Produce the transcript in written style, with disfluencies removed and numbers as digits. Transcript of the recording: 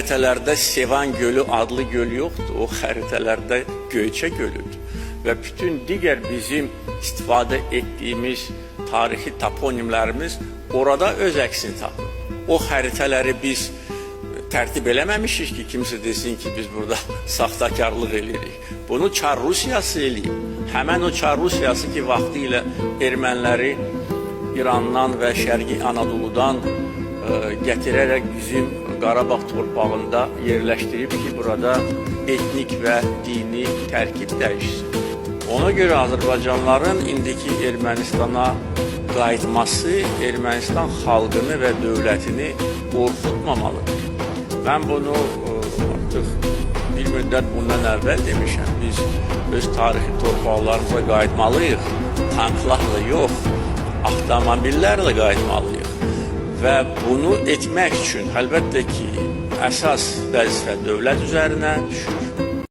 xəritələrdə Sevan gölü adlı göl yoxdur. O xəritələrdə Göyçə gölüdür. Və bütün digər bizim istifadə etdiyimiz tarixi toponimlərimiz orada öz əksini tapır. O xəritələri biz tərtib eləməmişik ki, kimsə desin ki, biz burada saxtakarlıq edirik. Bunu Çar Rusiyası eləyib. Həmən o Çar Rusiyası ki, vaxtı ilə erməniləri İrandan və Şərqi Anadoludan gətirərək bizim Qarabağ torpağında yerləşdirib ki, burada etnik və dini tərkib dəyişsin. Ona görə Azərbaycanlıların indiki Ermənistana qayıtması Ermənistan xalqını və dövlətini qorxutmamalıdır. Mən bunu artıq bir müddət bundan əvvəl demişəm. Biz öz tarixi torpaqlarımıza qayıtmalıyıq. Tanklarla yox, avtomobillərlə qayıtmalıyıq. Və bunu etmək üçün əlbəttə ki, əsas vəzifə dövlət üzərinə düşür.